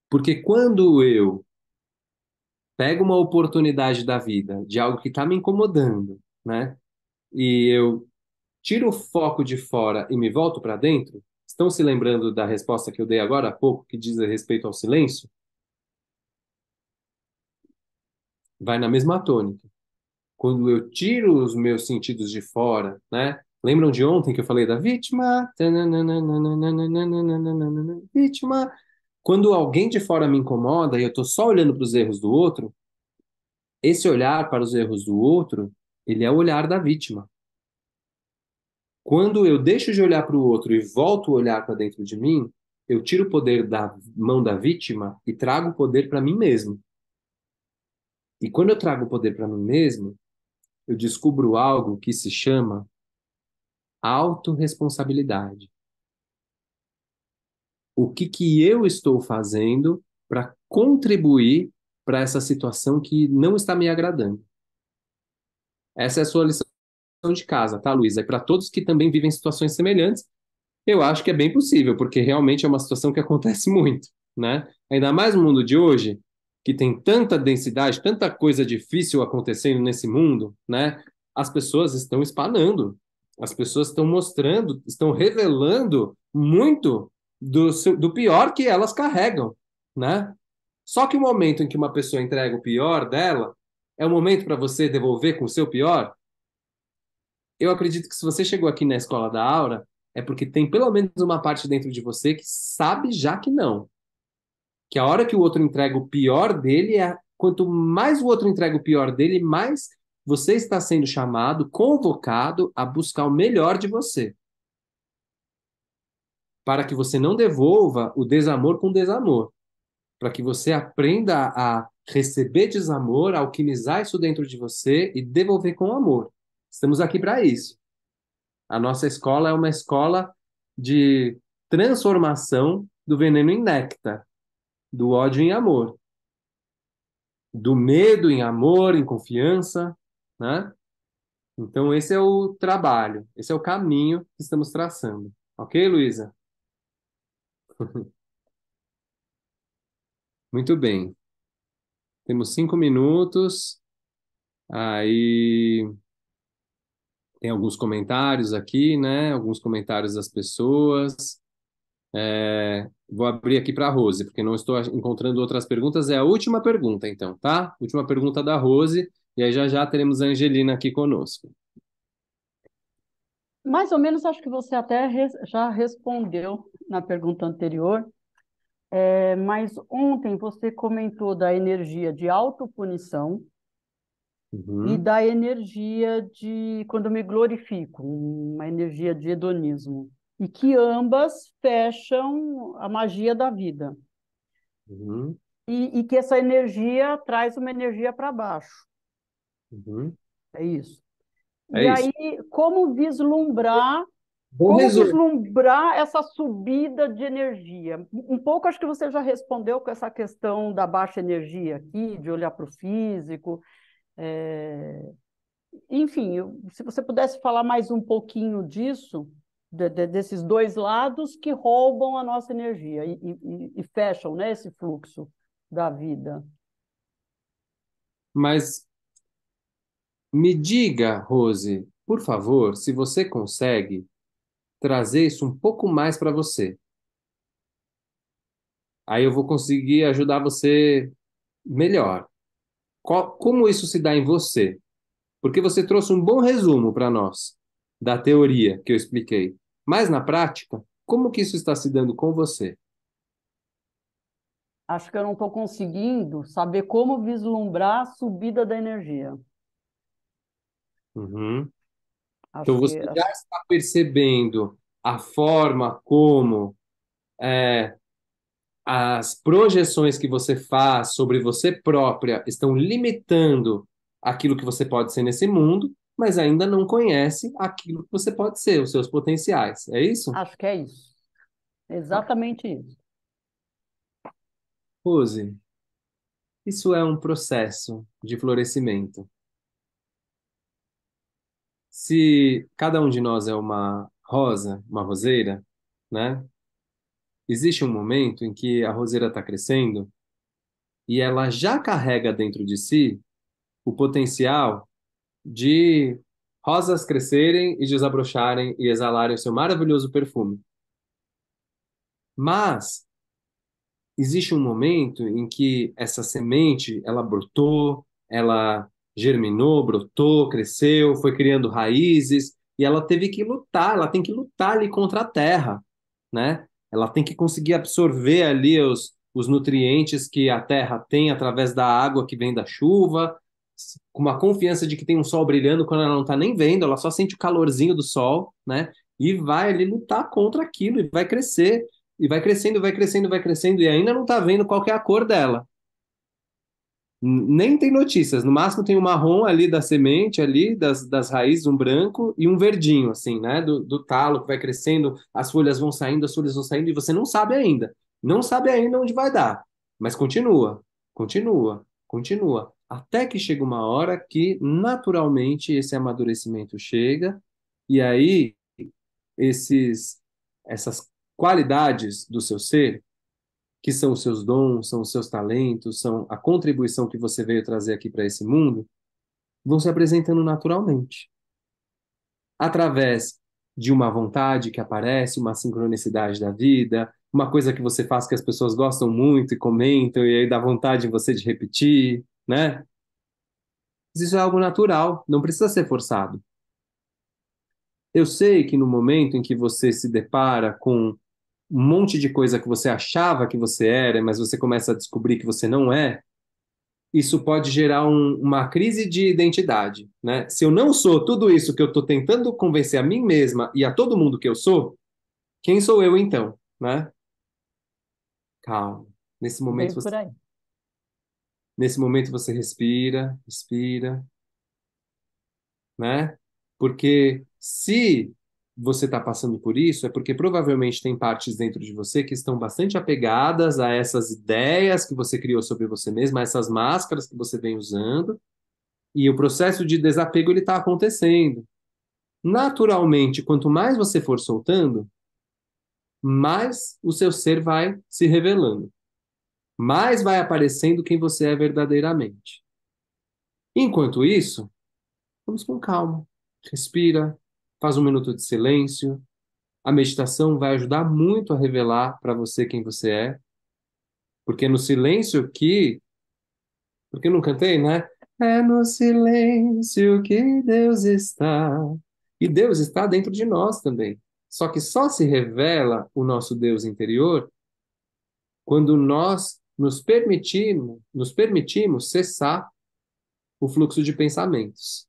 porque quando eu pego uma oportunidade da vida, de algo que está me incomodando, né? E eu tiro o foco de fora e me volto para dentro, estão se lembrando da resposta que eu dei agora há pouco, que diz a respeito ao silêncio? Vai na mesma tônica. Quando eu tiro os meus sentidos de fora, né? Lembram de ontem que eu falei da vítima? Vítima. Quando alguém de fora me incomoda e eu estou só olhando para os erros do outro, esse olhar para os erros do outro, ele é o olhar da vítima. Quando eu deixo de olhar para o outro e volto a olhar para dentro de mim, eu tiro o poder da mão da vítima e trago o poder para mim mesmo. E quando eu trago o poder para mim mesmo, eu descubro algo que se chama autorresponsabilidade. O que que eu estou fazendo para contribuir para essa situação que não está me agradando? Essa é a sua lição de casa, tá, Luísa? E para todos que também vivem situações semelhantes, eu acho que é bem possível, porque realmente é uma situação que acontece muito, né? Ainda mais no mundo de hoje, que tem tanta densidade, tanta coisa difícil acontecendo nesse mundo, né? As pessoas estão espanando, as pessoas estão mostrando, estão revelando muito do pior que elas carregam, né? Só que o momento em que uma pessoa entrega o pior dela, é o momento para você devolver com o seu pior. Eu acredito que se você chegou aqui na escola da Aura, é porque tem pelo menos uma parte dentro de você que sabe já que não. Que a hora que o outro entrega o pior dele, quanto mais o outro entrega o pior dele, mais você está sendo chamado, convocado a buscar o melhor de você. Para que você não devolva o desamor com desamor. Para que você aprenda a receber desamor, a alquimizar isso dentro de você e devolver com amor. Estamos aqui para isso. A nossa escola é uma escola de transformação do veneno em néctar, do ódio em amor, do medo em amor, em confiança, né? Então, esse é o trabalho, esse é o caminho que estamos traçando. Ok, Luísa? Muito bem. Temos 5 minutos. Aí tem alguns comentários aqui, né? Alguns comentários das pessoas. Vou abrir aqui para a Rose, porque não estou encontrando outras perguntas. É a última pergunta, então, tá? Última pergunta da Rose, e aí já já teremos a Angelina aqui conosco. Mais ou menos, acho que você até já respondeu na pergunta anterior, mas ontem você comentou da energia de autopunição e Uhum, da energia de quando eu me glorifico, uma energia de hedonismo, e que ambas fecham a magia da vida, uhum, e que essa energia traz uma energia para baixo, uhum. é isso. É E isso. aí, como vislumbrar Bom Como resumo. vislumbrar essa subida de energia? Um pouco acho que você já respondeu com essa questão da baixa energia aqui, de olhar para o físico. É, Enfim, se você pudesse falar mais um pouquinho disso, desses dois lados que roubam a nossa energia e fecham, né, esse fluxo da vida. Mas me diga, Rose, por favor, se você consegue trazer isso um pouco mais para você. Aí eu vou conseguir ajudar você melhor. Como isso se dá em você? Porque você trouxe um bom resumo para nós da teoria que eu expliquei. Mas na prática, como que isso está se dando com você? Acho que eu não estou conseguindo saber como vislumbrar a subida da energia. Uhum. Acho Então você que já está percebendo a forma como as projeções que você faz sobre você própria estão limitando aquilo que você pode ser nesse mundo, mas ainda não conhece aquilo que você pode ser, os seus potenciais. É isso? acho que é isso. Exatamente isso. Rose, isso é um processo de florescimento. Se cada um de nós é uma rosa, uma roseira, né? Existe um momento em que a roseira está crescendo e ela já carrega dentro de si o potencial de rosas crescerem e desabrocharem e exalarem o seu maravilhoso perfume. Mas existe um momento em que essa semente, ela brotou, ela germinou, brotou, cresceu, foi criando raízes e ela teve que lutar, ela tem que lutar ali contra a terra, né? Ela tem que conseguir absorver ali os nutrientes que a terra tem através da água que vem da chuva, com uma confiança de que tem um sol brilhando quando ela não está nem vendo, ela só sente o calorzinho do sol, né? E vai ali lutar contra aquilo e vai crescer, e vai crescendo, vai crescendo, vai crescendo, e ainda não está vendo qual que é a cor dela. Nem tem notícias, no máximo tem um marrom ali da semente, ali das raízes, um branco e um verdinho, assim, né? Do talo que vai crescendo, as folhas vão saindo, e você não sabe ainda. Não sabe ainda onde vai dar. Mas continua, continua, continua. Até que chega uma hora que, naturalmente, esse amadurecimento chega, e aí essas qualidades do seu ser que são os seus dons, são os seus talentos, são a contribuição que você veio trazer aqui para esse mundo, vão se apresentando naturalmente, através de uma vontade que aparece, uma sincronicidade da vida, uma coisa que você faz que as pessoas gostam muito e comentam, e aí dá vontade em você de repetir, né? Mas isso é algo natural, não precisa ser forçado. Eu sei que no momento em que você se depara com um monte de coisa que você achava que você era, mas você começa a descobrir que você não é, isso pode gerar uma crise de identidade, né? Se eu não sou tudo isso que eu estou tentando convencer a mim mesma e a todo mundo que eu sou, quem sou eu então, né? Calma. Bem por aí. Nesse momento você respira, respira, né? Porque se você está passando por isso, é porque provavelmente tem partes dentro de você que estão bastante apegadas a essas ideias que você criou sobre você mesma, a essas máscaras que você vem usando. E o processo de desapego ele está acontecendo. Naturalmente, quanto mais você for soltando, mais o seu ser vai se revelando, mais vai aparecendo quem você é verdadeiramente. Enquanto isso, vamos com calma. Respira, faz um minuto de silêncio. A meditação vai ajudar muito a revelar para você quem você é, porque no silêncio que, porque eu não cantei, né? É no silêncio que Deus está. E Deus está dentro de nós também. Só que só se revela o nosso Deus interior quando nós nos permitimos cessar o fluxo de pensamentos.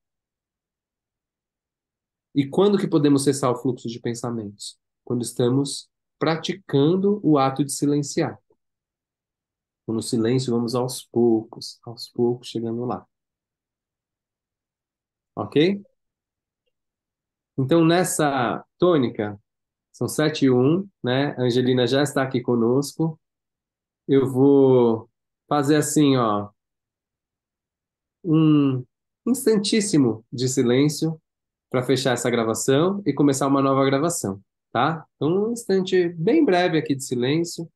E quando que podemos cessar o fluxo de pensamentos? Quando estamos praticando o ato de silenciar. No silêncio, vamos aos poucos, chegando lá. Ok? Então, nessa tônica, são 7:01, né? A Angelina já está aqui conosco. Eu vou fazer assim, ó, um instantíssimo de silêncio para fechar essa gravação e começar uma nova gravação, tá? Então, um instante bem breve aqui de silêncio.